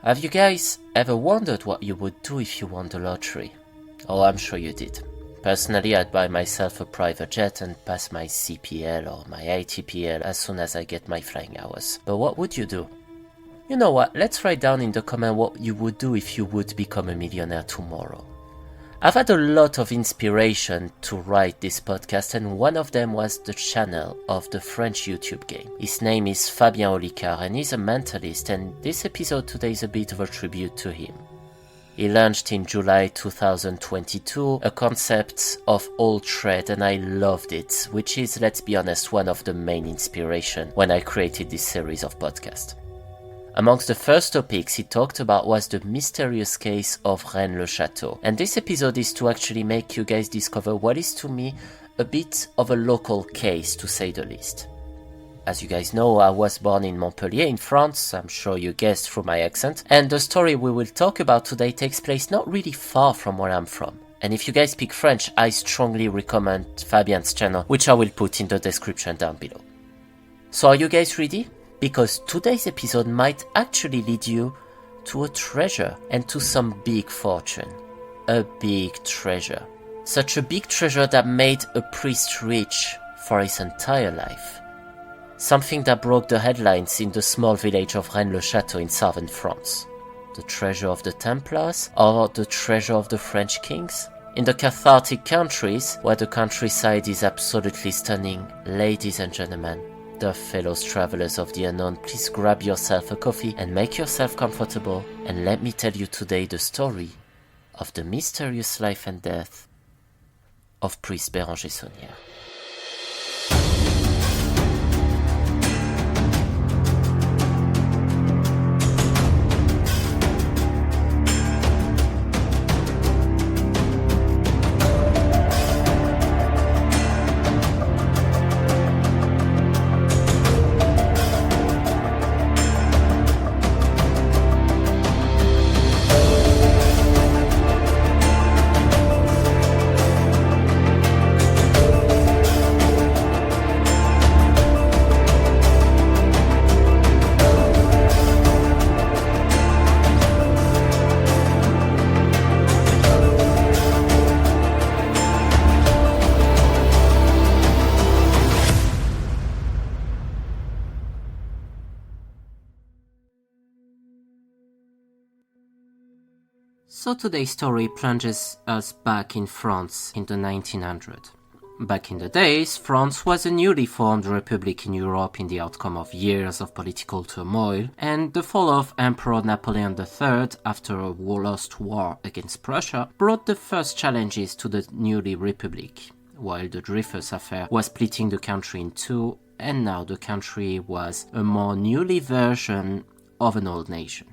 Have you guys ever wondered what you would do if you won the lottery? Oh, I'm sure you did. Personally, I'd buy myself a private jet and pass my CPL or my ATPL as soon as I get my flying hours. But what would you do? You know what, let's write down in the comment what you would do if you would become a millionaire tomorrow. I've had a lot of inspiration to write this podcast, and one of them was the channel of the French YouTube game. His name is Fabien Olicard and he's a mentalist, and this episode today is a bit of a tribute to him. He launched in July 2022 a concept of all trade, and I loved it, which is, let's be honest, one of the main inspiration when I created this series of podcasts. Amongst the first topics he talked about was the mysterious case of Rennes-le-Château, and this episode is to actually make you guys discover what is to me a bit of a local case, to say the least. As you guys know, I was born in Montpellier in France, I'm sure you guessed through my accent, and the story we will talk about today takes place not really far from where I'm from. And if you guys speak French, I strongly recommend Fabien's channel, which I will put in the description down below. So are you guys ready? Because today's episode might actually lead you to a treasure and to some big fortune. A big treasure. Such a big treasure that made a priest rich for his entire life. Something that broke the headlines in the small village of Rennes-le-Château in southern France. The treasure of the Templars or the treasure of the French kings? In the cathartic countries, where the countryside is absolutely stunning, ladies and gentlemen, the fellow travelers of the unknown, please grab yourself a coffee and make yourself comfortable, and let me tell you today the story of the mysterious life and death of priest Bérenger Saunière. So today's story plunges us back in France in the 1900s. Back in the days, France was a newly formed republic in Europe in the outcome of years of political turmoil, and the fall of Emperor Napoleon III after a lost war against Prussia brought the first challenges to the newly republic, while the Dreyfus affair was splitting the country in two, and now the country was a more newly version of an old nation.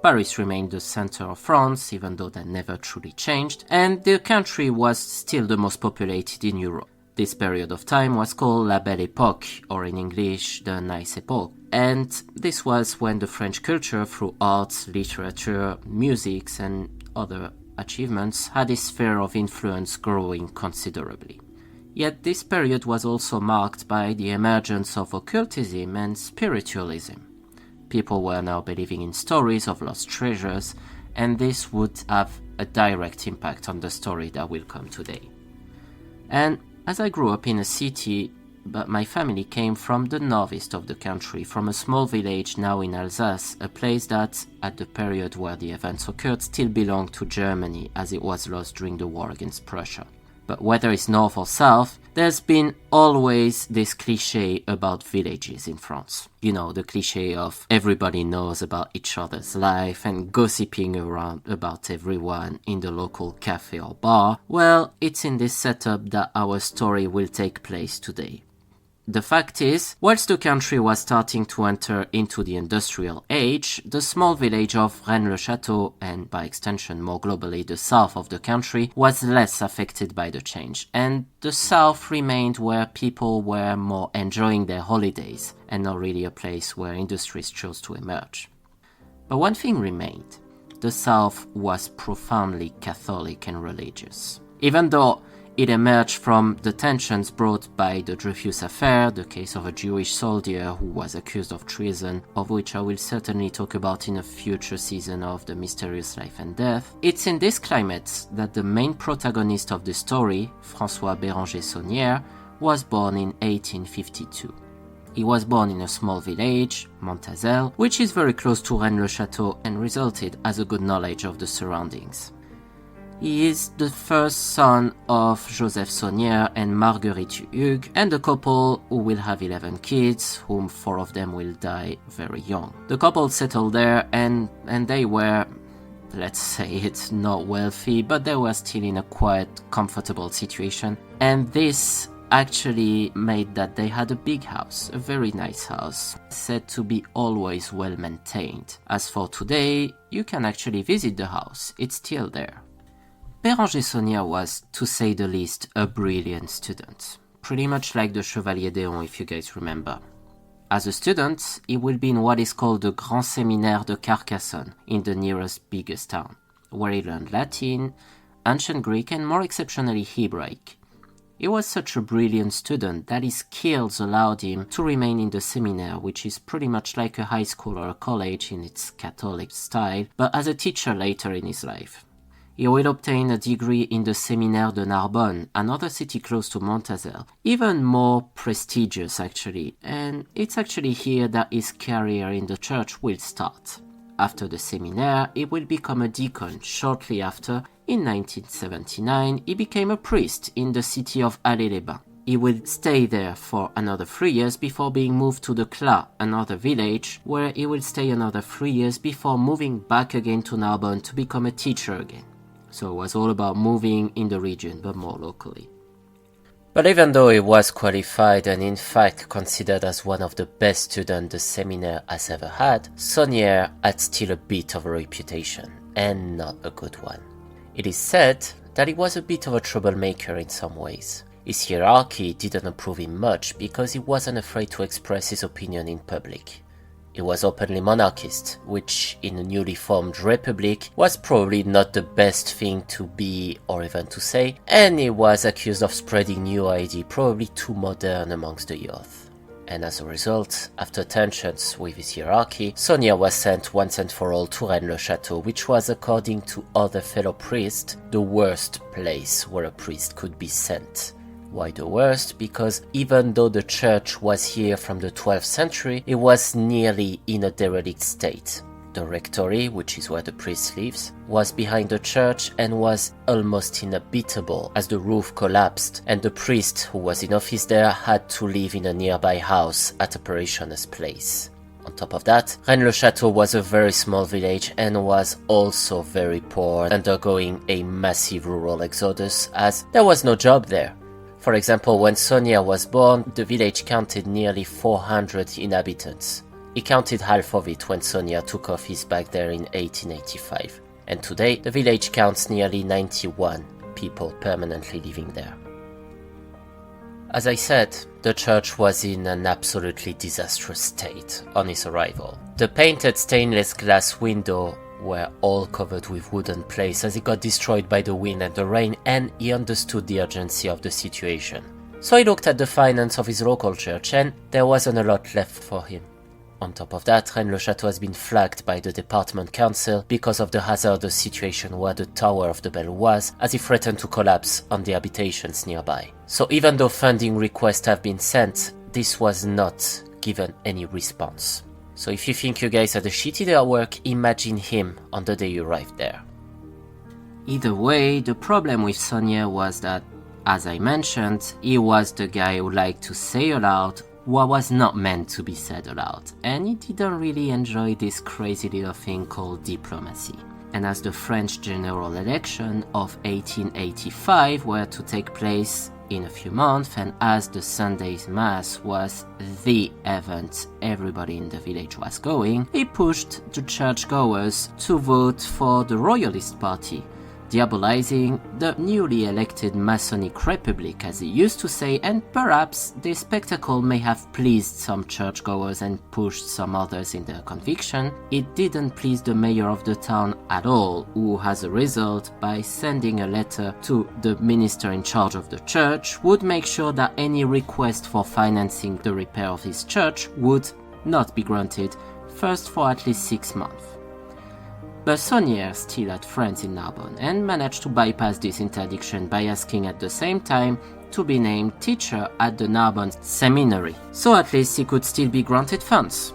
Paris remained the center of France, even though that never truly changed, and the country was still the most populated in Europe. This period of time was called La Belle Époque, or in English, the Nice Epoque, and this was when the French culture, through arts, literature, music, and other achievements, had its sphere of influence growing considerably. Yet this period was also marked by the emergence of occultism and spiritualism. People were now believing in stories of lost treasures, and this would have a direct impact on the story that will come today. And as I grew up in a city, but my family came from the northeast of the country, from a small village now in Alsace, a place that, at the period where the events occurred, still belonged to Germany, as it was lost during the war against Prussia. But whether it's north or south, there's been always this cliché about villages in France. You know, the cliché of everybody knows about each other's life and gossiping around about everyone in the local cafe or bar. Well, it's in this setup that our story will take place today. The fact is, whilst the country was starting to enter into the industrial age, the small village of Rennes-le-Château, and by extension more globally the south of the country, was less affected by the change, and the south remained where people were more enjoying their holidays, and not really a place where industries chose to emerge. But one thing remained: the south was profoundly Catholic and religious. Even though It emerged from the tensions brought by the Dreyfus affair, the case of a Jewish soldier who was accused of treason, of which I will certainly talk about in a future season of The Mysterious Life and Death. It's in this climate that the main protagonist of the story, François Bérenger Saunière, was born in 1852. He was born in a small village, Montazel, which is very close to Rennes-le-Château and resulted as a good knowledge of the surroundings. He is the first son of Joseph Sauniere and Marguerite Hugues, and a couple who will have 11 kids, whom 4 of them will die very young. The couple settled there and they were, let's say it, not wealthy, but they were still in a quite comfortable situation. And this actually made that they had a big house, a very nice house, said to be always well maintained. As for today, you can actually visit the house, it's still there. Bérenger Saunière was, to say the least, a brilliant student. Pretty much like the Chevalier d'Éon, if you guys remember. As a student, he will be in what is called the Grand Séminaire de Carcassonne, in the nearest biggest town, where he learned Latin, Ancient Greek and more exceptionally Hebraic. He was such a brilliant student that his skills allowed him to remain in the Seminaire, which is pretty much like a high school or a college in its Catholic style, but as a teacher later in his life. He will obtain a degree in the Séminaire de Narbonne, another city close to Montazel, even more prestigious actually, and it's actually here that his career in the church will start. After the Séminaire, he will become a deacon. Shortly after, in 1979, he became a priest in the city of Allais-les-Bains. He will stay there for another 3 years before being moved to the Clas, another village, where he will stay another 3 years before moving back again to Narbonne to become a teacher again. So it was all about moving in the region, but more locally. But even though he was qualified and in fact considered as one of the best students the Seminaire has ever had, Saunière had still a bit of a reputation, and not a good one. It is said that he was a bit of a troublemaker in some ways. His hierarchy didn't approve him much because he wasn't afraid to express his opinion in public. He was openly monarchist, which in a newly formed republic was probably not the best thing to be or even to say, and he was accused of spreading new ideas probably too modern amongst the youth. And as a result, after tensions with his hierarchy, Saunière was sent once and for all to Rennes-le-Château, which was, according to other fellow priests, the worst place where a priest could be sent. Why the worst? Because even though the church was here from the 12th century, it was nearly in a derelict state. The rectory, which is where the priest lives, was behind the church and was almost inhabitable as the roof collapsed and the priest who was in office there had to live in a nearby house at a parishioner's place. On top of that, Rennes-le-Château was a very small village and was also very poor, undergoing a massive rural exodus as there was no job there. For example, when Saunière was born, the village counted nearly 400 inhabitants. He counted half of it when Saunière took office back there in 1885. And today, the village counts nearly 91 people permanently living there. As I said, the church was in an absolutely disastrous state on his arrival. The painted stainless glass window were all covered with wooden plates as it got destroyed by the wind and the rain, and he understood the urgency of the situation. So he looked at the finance of his local church and there wasn't a lot left for him. On top of that, Rennes-le-Château has been flagged by the department council because of the hazardous situation where the tower of the bell was, as it threatened to collapse on the habitations nearby. So even though funding requests have been sent, this was not given any response. So if you think you guys had a shitty day at work, imagine him on the day you arrived there. Either way, the problem with Saunière was that, as I mentioned, he was the guy who liked to say aloud what was not meant to be said aloud, and he didn't really enjoy this crazy little thing called diplomacy. And as the French general election of 1885 were to take place in a few months, and as the Sunday's Mass was the event everybody in the village was going, he pushed the churchgoers to vote for the Royalist Party, diabolizing the newly elected Masonic Republic, as he used to say, and perhaps this spectacle may have pleased some churchgoers and pushed some others in their conviction. It didn't please the mayor of the town at all, who, as a result, by sending a letter to the minister in charge of the church, would make sure that any request for financing the repair of his church would not be granted, first for at least 6 months. But Sauniere still had friends in Narbonne and managed to bypass this interdiction by asking at the same time to be named teacher at the Narbonne seminary, so at least he could still be granted funds.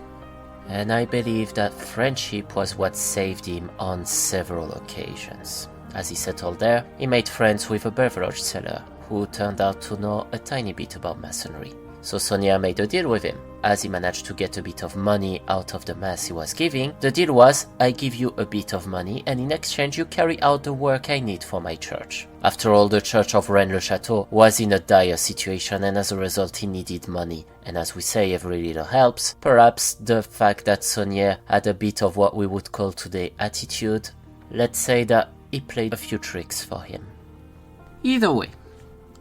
And I believe that friendship was what saved him on several occasions. As he settled there, he made friends with a beverage seller who turned out to know a tiny bit about masonry. So Sauniere made a deal with him. As he managed to get a bit of money out of the mass he was giving, the deal was, I give you a bit of money and in exchange you carry out the work I need for my church. After all, the church of Rennes-le-Château was in a dire situation and as a result he needed money. And as we say, every little helps. Perhaps the fact that Sauniere had a bit of what we would call today attitude, let's say that he played a few tricks for him. Either way,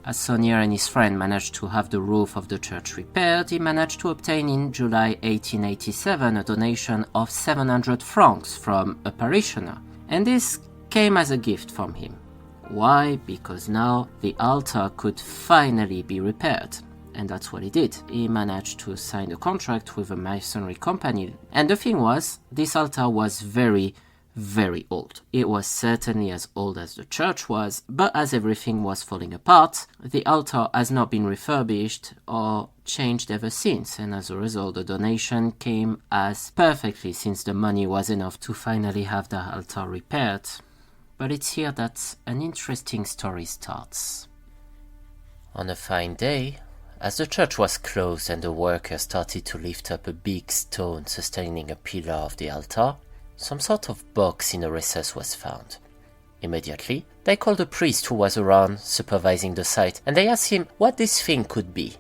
as Sauniere and his friend managed to have the roof of the church repaired, he managed to obtain in July 1887 a donation of 700 francs from a parishioner, and this came as a gift from him. Why? Because now the altar could finally be repaired, and that's what he did. He managed to sign a contract with a masonry company, and the thing was, this altar was very old. It was certainly as old as the church was, but as everything was falling apart, the altar has not been refurbished or changed ever since, and as a result the donation came as perfectly, since the money was enough to finally have the altar repaired. But it's here that an interesting story starts. On a fine day, as the church was closed and the workers started to lift up a big stone sustaining a pillar of the altar, some sort of box in a recess was found. Immediately, they called a priest who was around supervising the site, and they asked him what this thing could be.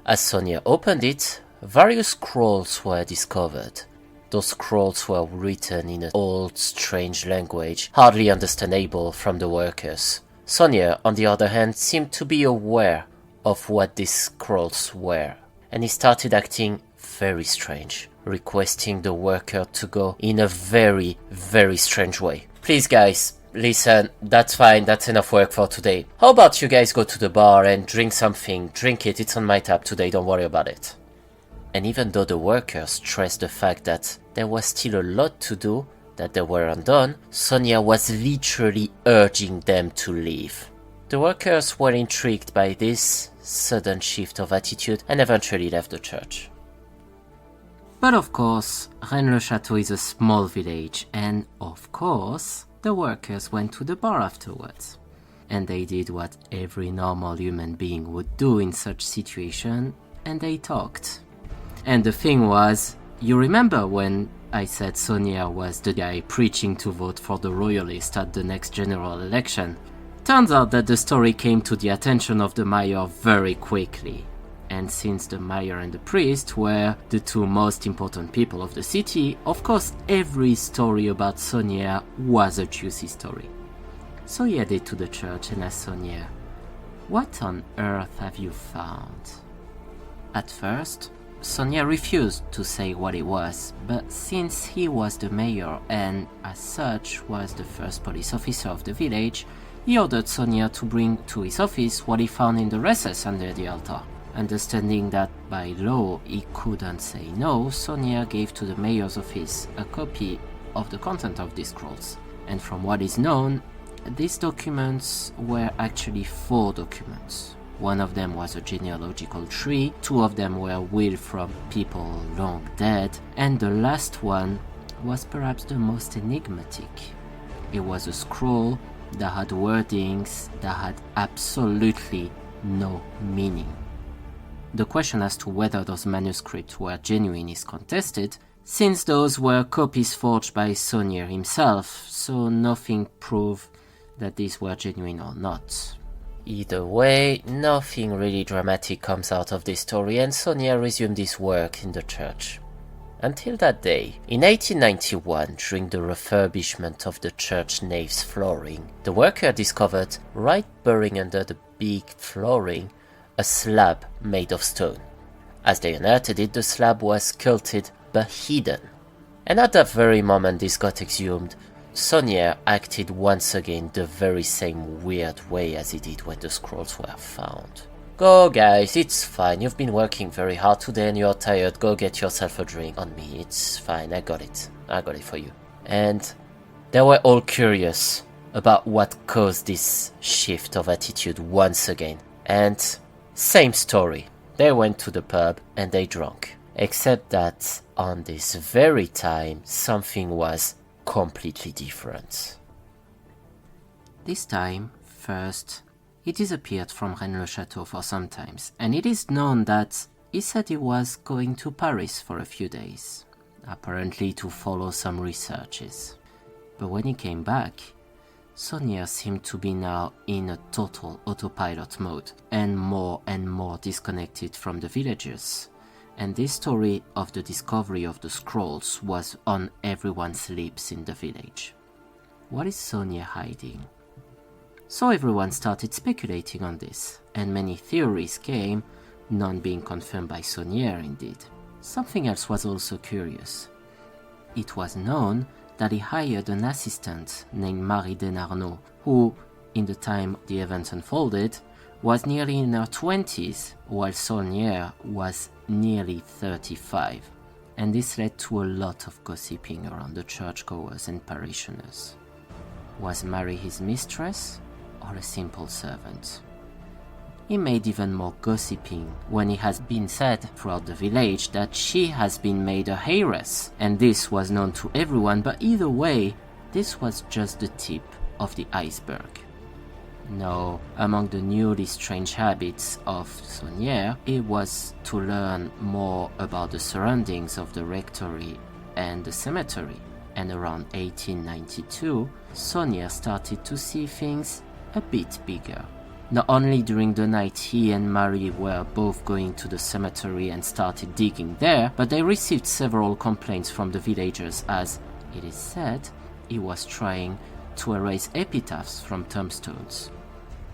As Sauniere opened it, various scrolls were discovered. Those scrolls were written in an old, strange language, hardly understandable from the workers. Sauniere, on the other hand, seemed to be aware of what these scrolls were, and he started acting very strange, requesting the worker to go in a very strange way. Please guys, listen, that's fine, that's enough work for today. How about you guys go to the bar and drink something, drink it, it's on my tab today, don't worry about it. And even though the workers stressed the fact that there was still a lot to do, that they were undone, Sauniere was literally urging them to leave. The workers were intrigued by this sudden shift of attitude and eventually left the church. But of course, Rennes-le-Château is a small village, and of course, the workers went to the bar afterwards. And they did what every normal human being would do in such situation, and they talked. And the thing was, you remember when I said Sauniere was the guy preaching to vote for the royalists at the next general election? Turns out that the story came to the attention of the mayor very quickly. And since the mayor and the priest were the two most important people of the city, of course every story about Sauniere was a juicy story. So he headed to the church and asked Sauniere, "What on earth have you found?" At first, Sauniere refused to say what it was, but since he was the mayor and as such was the first police officer of the village, he ordered Sauniere to bring to his office what he found in the recess under the altar. Understanding that by law he couldn't say no, Sauniere gave to the mayor's office a copy of the content of these scrolls. And from what is known, these documents were actually 4 documents. One of them was a genealogical tree, 2 of them were wills from people long dead, and the last one was perhaps the most enigmatic. It was a scroll that had wordings that had absolutely no meaning. The question as to whether those manuscripts were genuine is contested, since those were copies forged by Sauniere himself, so nothing proved that these were genuine or not. Either way, nothing really dramatic comes out of this story, and Sauniere resumed his work in the church. until that day. In 1891, during the refurbishment of the church nave's flooring, the worker discovered, right buried under the big flooring, a slab made of stone. As they unearthed it, the slab was sculpted but hidden. And at that very moment this got exhumed, Sauniere acted once again the very same weird way as he did when the scrolls were found. Go guys, it's fine, you've been working very hard today and you're tired, go get yourself a drink. On me, it's fine, I got it for you. And they were all curious about what caused this shift of attitude once again. And same story, they went to the pub and they drank. Except that on this very time, something was completely different. This time, first, he disappeared from Rennes-le-Château for some time, and it is known that he said he was going to Paris for a few days, apparently to follow some researches. But when he came back, Sauniere seemed to be now in a total autopilot mode, and more disconnected from the villagers. And this story of the discovery of the scrolls was on everyone's lips in the village. What is Sauniere hiding? So everyone started speculating on this, and many theories came, none being confirmed by Sauniere indeed. Something else was also curious. It was known that he hired an assistant named Marie Denarnaud, who, in the time the event unfolded, was nearly in her 20s, while Sauniere was nearly 35, and this led to a lot of gossiping around the churchgoers and parishioners. Was Marie his mistress, or a simple servant? He made even more gossiping when it has been said throughout the village that she has been made a heiress, and this was known to everyone, but either way, this was just the tip of the iceberg. No, among the newly strange habits of Sauniere, it was to learn more about the surroundings of the rectory and the cemetery, and around 1892, Sauniere started to see things a bit bigger. Not only during the night he and Marie were both going to the cemetery and started digging there, but they received several complaints from the villagers as, it is said, he was trying to erase epitaphs from tombstones.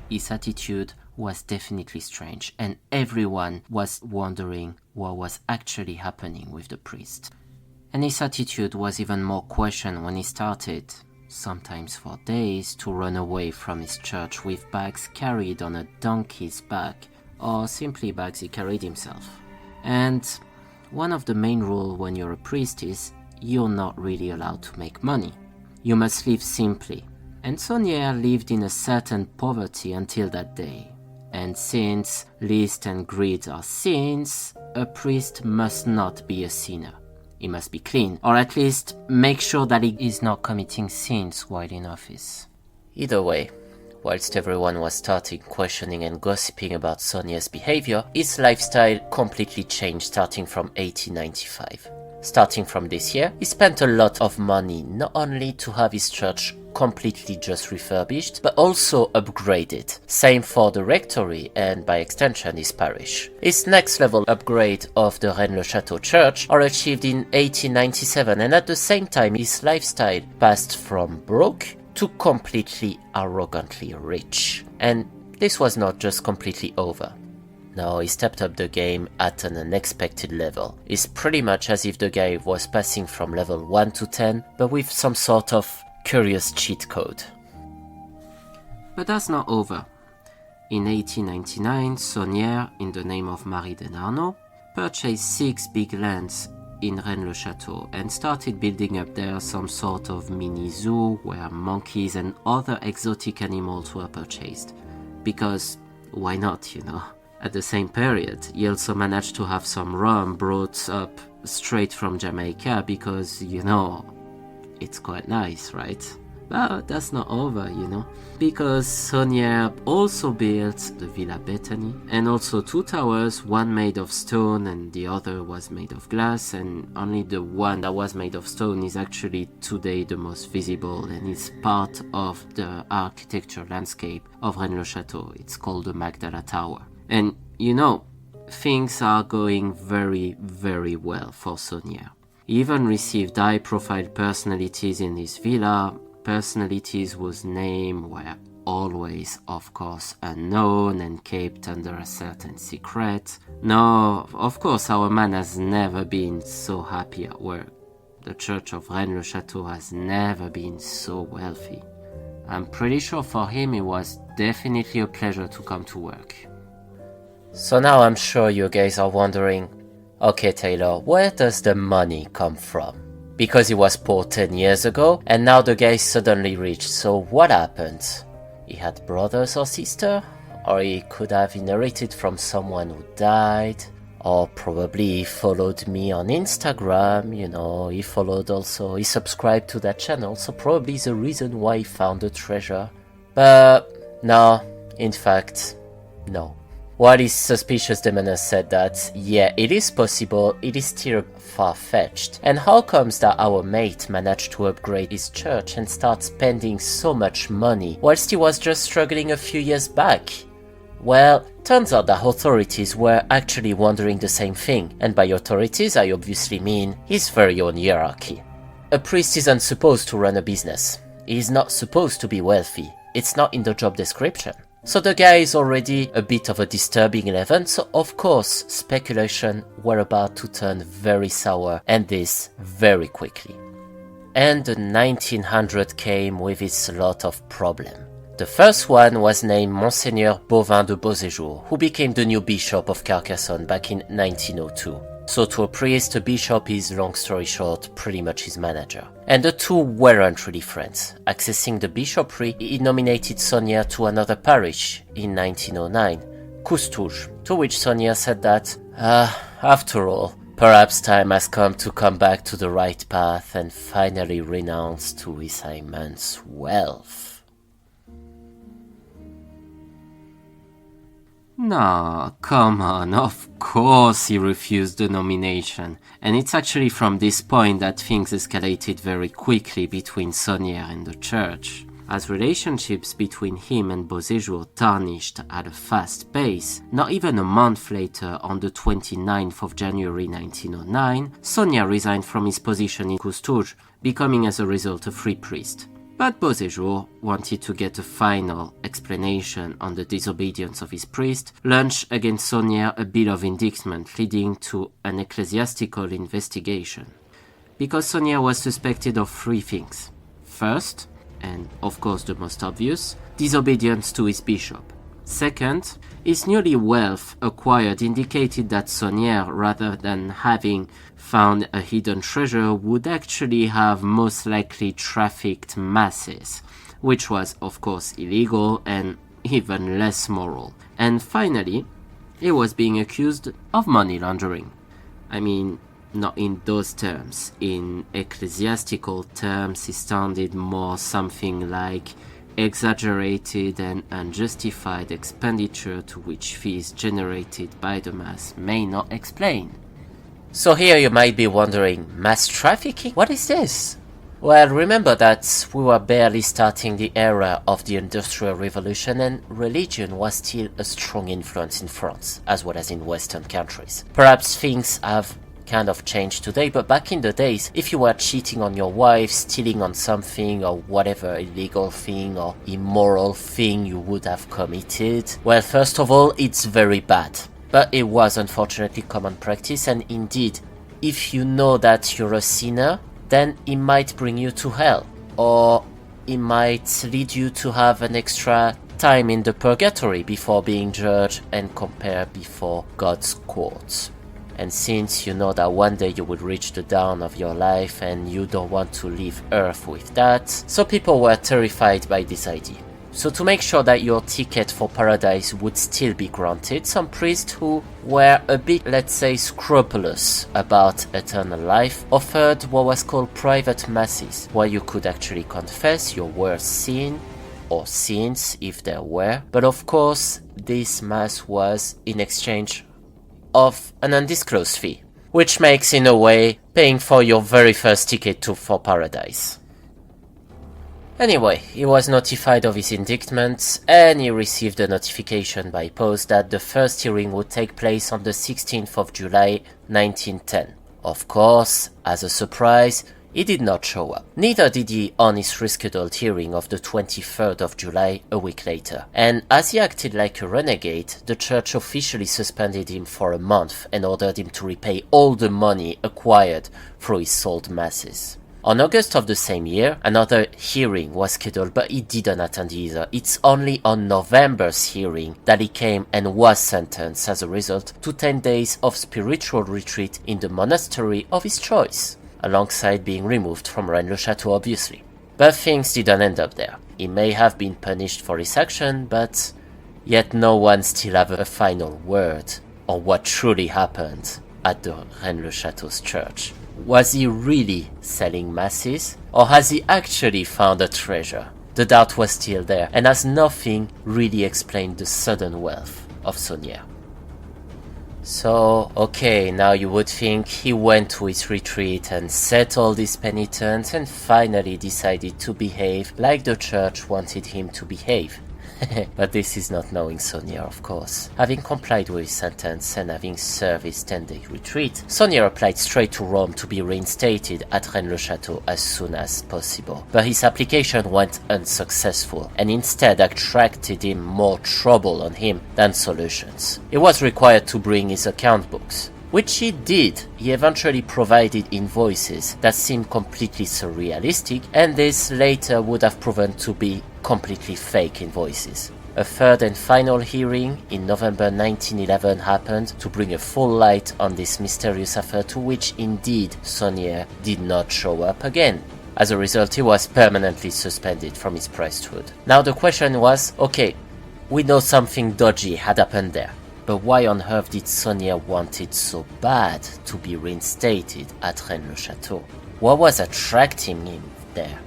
His attitude was definitely strange, and everyone was wondering what was actually happening with the priest. And his attitude was even more questioned when he started, sometimes for days, to run away from his church with bags carried on a donkey's back, or simply bags he carried himself. And one of the main rules when you're a priest is you're not really allowed to make money. You must live simply. And Sauniere lived in a certain poverty until that day. And since list and greed are sins, a priest must not be a sinner. He must be clean, or at least make sure that he is not committing sins while in office. Either way, whilst everyone was starting questioning and gossiping about Sauniere's behavior, his lifestyle completely changed starting from 1895. Starting from this year, he spent a lot of money not only to have his church completely just refurbished, but also upgraded. Same for the rectory and by extension his parish. His next level upgrade of the Rennes-le-Château church are achieved in 1897, and at the same time his lifestyle passed from broke to completely arrogantly rich. And this was not just completely over. No, he stepped up the game at an unexpected level. It's pretty much as if the guy was passing from level 1 to 10, but with some sort of curious cheat code. But that's not over. In 1899, Sauniere, in the name of Marie Denarnaud, purchased 6 big lands in Rennes-le-Château and started building up there some sort of mini zoo where monkeys and other exotic animals were purchased. Because why not, you know? At the same period, he also managed to have some rum brought up straight from Jamaica because, you know, it's quite nice, right? But that's not over, you know, because Sauniere also built the Villa Bethany and also 2 towers, one made of stone and the other was made of glass, and only the one that was made of stone is actually today the most visible and is part of the architecture landscape of Rennes-le-Château. It's called the Magdala Tower. And, you know, things are going very, very well for Sauniere. He even received high-profile personalities in his villa, personalities whose names were always, of course, unknown and kept under a certain secret. No, of course, our man has never been so happy at work. The church of Rennes-le-Château has never been so wealthy. I'm pretty sure for him it was definitely a pleasure to come to work. So now I'm sure you guys are wondering, okay Taylor, where does the money come from? Because he was poor 10 years ago and now the guy is suddenly rich, so what happened? He had brothers or sister? Or he could have inherited from someone who died? Or probably he followed me on Instagram, he subscribed to that channel, so probably the reason why he found the treasure. But no, in fact, no. While his suspicious demeanor said that, yeah, it is possible, it is still far-fetched. And how comes that our mate managed to upgrade his church and start spending so much money whilst he was just struggling a few years back? Well, turns out that authorities were actually wondering the same thing, and by authorities I obviously mean his very own hierarchy. A priest isn't supposed to run a business. He is not supposed to be wealthy. It's not in the job description. So the guy is already a bit of a disturbing elephant, so of course speculation were about to turn very sour, and this very quickly. And the 1900 came with its lot of problems. The first one was named Monseigneur Bovin de Beauséjour, who became the new bishop of Carcassonne back in 1902. So to a priest, a bishop is, long story short, pretty much his manager. And the two weren't really friends. Accessing the bishopric, he nominated Sauniere to another parish in 1909, Coustouge, to which Sauniere said that, after all, perhaps time has come to come back to the right path and finally renounce to his immense wealth. No, come on, of course he refused the nomination. And it's actually from this point that things escalated very quickly between Sauniere and the church. As relationships between him and Beauséjour tarnished at a fast pace, not even a month later, on the 29th of January 1909, Sauniere resigned from his position in Coustouge, becoming as a result a free priest. But Beauséjour wanted to get a final explanation on the disobedience of his priest, launched against Sauniere a bill of indictment leading to an ecclesiastical investigation. Because Sauniere was suspected of three things. First, and of course the most obvious, disobedience to his bishop. Second, his newly wealth acquired indicated that Sauniere, rather than having found a hidden treasure, would actually have most likely trafficked masses, which was of course illegal and even less moral. And finally, he was being accused of money laundering. I mean, not in those terms. In ecclesiastical terms, it sounded more something like exaggerated and unjustified expenditure to which fees generated by the mass may not explain. So here you might be wondering, mass trafficking? What is this? Well, remember that we were barely starting the era of the Industrial Revolution and religion was still a strong influence in France, as well as in Western countries. Perhaps things have kind of changed today, but back in the days, if you were cheating on your wife, stealing on something, or whatever illegal thing or immoral thing you would have committed, well, first of all, it's very bad. But it was unfortunately common practice, and indeed, if you know that you're a sinner, then it might bring you to hell, or it might lead you to have an extra time in the purgatory before being judged and compared before God's courts. And since you know that one day you will reach the dawn of your life and you don't want to leave Earth with that, so people were terrified by this idea. So to make sure that your ticket for paradise would still be granted, some priests who were a bit, let's say, scrupulous about eternal life offered what was called private masses, where you could actually confess your worst sin, or sins if there were, but of course this mass was in exchange of an undisclosed fee, which makes in a way paying for your very first ticket for paradise. Anyway, he was notified of his indictment and he received a notification by post that the first hearing would take place on the 16th of July 1910. Of course, as a surprise, he did not show up. Neither did he on his rescheduled hearing of the 23rd of July a week later. And as he acted like a renegade, the church officially suspended him for a month and ordered him to repay all the money acquired through his sold masses. On August of the same year, another hearing was scheduled, but he didn't attend either. It's only on November's hearing that he came and was sentenced as a result to 10 days of spiritual retreat in the monastery of his choice, alongside being removed from Rennes-le-Château, obviously. But things didn't end up there. He may have been punished for his action, but yet no one still have a final word on what truly happened at the Rennes-le-Château's church. Was he really selling masses, or has he actually found a treasure? The doubt was still there, and as nothing really explained the sudden wealth of Sauniere. So, okay, now you would think he went to his retreat and settled his penitence and finally decided to behave like the church wanted him to behave. But this is not knowing Sauniere, of course. Having complied with his sentence and having served his 10-day retreat, Sauniere applied straight to Rome to be reinstated at Rennes-le-Château as soon as possible. But his application went unsuccessful and instead attracted him more trouble on him than solutions. He was required to bring his account books, which he did. He eventually provided invoices that seemed completely surrealistic, and this later would have proven to be completely fake invoices. A third and final hearing in November 1911 happened to bring a full light on this mysterious affair, to which indeed Sauniere did not show up again. As a result, he was permanently suspended from his priesthood. Now the question was, okay, we know something dodgy had happened there, but why on earth did Sauniere want it so bad to be reinstated at Rennes-le-Château? What was attracting him there?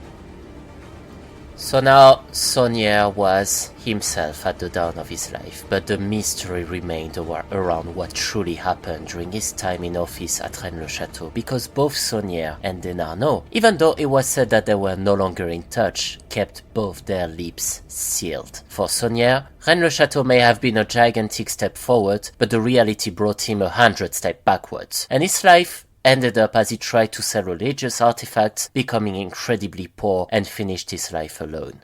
So now Sauniere was himself at the dawn of his life, but the mystery remained around what truly happened during his time in office at Rennes-le-Château, because both Sauniere and Denarno, even though it was said that they were no longer in touch, kept both their lips sealed. For Sauniere, Rennes-le-Château may have been a gigantic step forward, but the reality brought him 100 steps backwards, and his life ended up as he tried to sell religious artifacts, becoming incredibly poor and finished his life alone.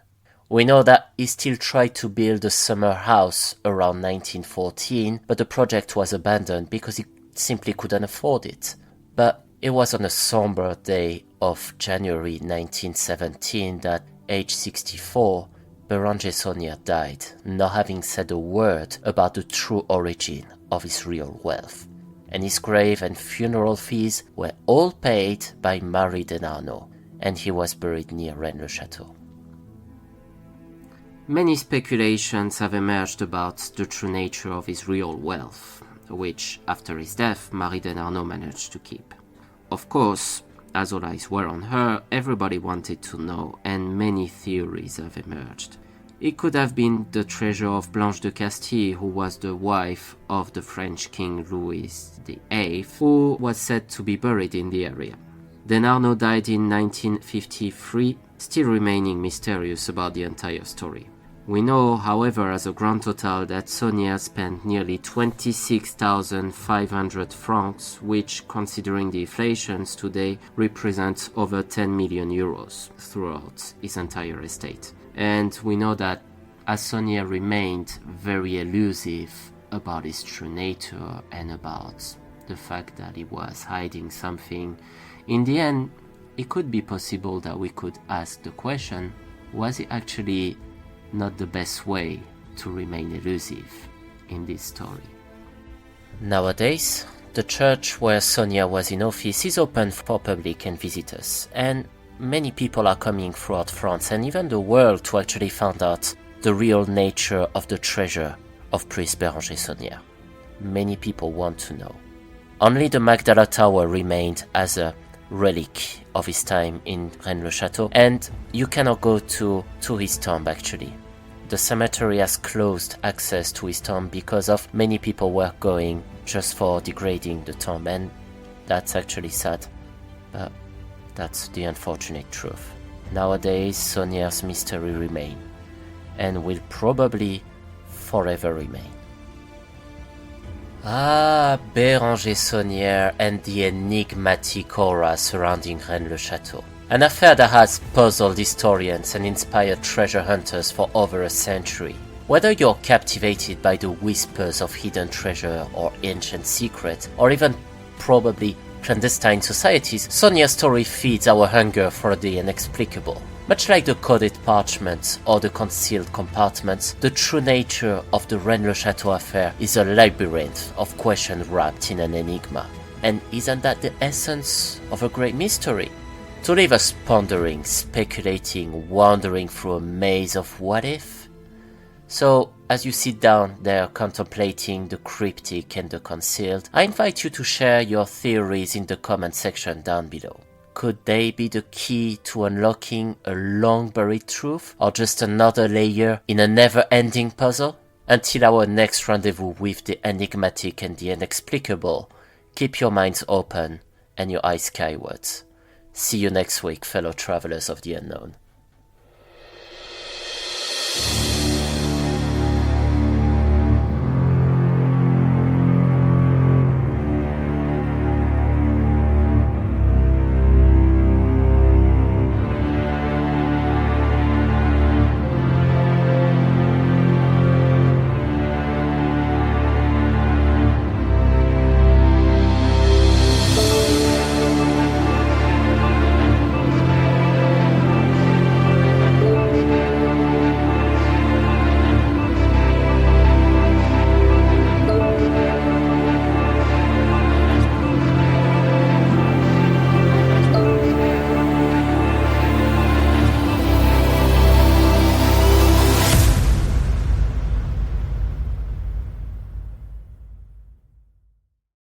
We know that he still tried to build a summer house around 1914, but the project was abandoned because he simply couldn't afford it. But it was on a somber day of January 1917 that, age 64, Bérenger Saunière died, not having said a word about the true origin of his real wealth. And his grave and funeral fees were all paid by Marie Denarno, and he was buried near Rennes-le-Château. Many speculations have emerged about the true nature of his real wealth, which, after his death, Marie Denarno managed to keep. Of course, as all eyes were on her, everybody wanted to know, and many theories have emerged. It could have been the treasure of Blanche de Castille, who was the wife of the French King Louis VIII, who was said to be buried in the area. Denarno died in 1953, still remaining mysterious about the entire story. We know, however, as a grand total, that Sauniere spent nearly 26,500 francs, which, considering the inflations today, represents over 10 million euros throughout his entire estate. And we know that as Sauniere remained very elusive about his true nature and about the fact that he was hiding something, in the end, it could be possible that we could ask the question, was it actually not the best way to remain elusive in this story? Nowadays, the church where Sauniere was in office is open for public and visitors, and many people are coming throughout France and even the world to actually find out the real nature of the treasure of priest Bérenger Saunière. Many people want to know. Only the Magdala Tower remained as a relic of his time in Rennes-le-Château, and you cannot go to his tomb actually. The cemetery has closed access to his tomb because of many people were going just for degrading the tomb, and that's actually sad, but that's the unfortunate truth. Nowadays, Sauniere's mystery remains, and will probably forever remain. Bérenger Saunière and the enigmatic aura surrounding Rennes-le-Château. An affair that has puzzled historians and inspired treasure hunters for over a century. Whether you're captivated by the whispers of hidden treasure or ancient secrets, or even probably clandestine societies, Sauniere's story feeds our hunger for the inexplicable. Much like the coded parchments or the concealed compartments, the true nature of the Rennes-le-Château affair is a labyrinth of questions wrapped in an enigma. And isn't that the essence of a great mystery? To leave us pondering, speculating, wandering through a maze of what if? So, as you sit down there contemplating the cryptic and the concealed, I invite you to share your theories in the comment section down below. Could they be the key to unlocking a long-buried truth, or just another layer in a never-ending puzzle? Until our next rendezvous with the enigmatic and the inexplicable, keep your minds open and your eyes skywards. See you next week, fellow travelers of the unknown.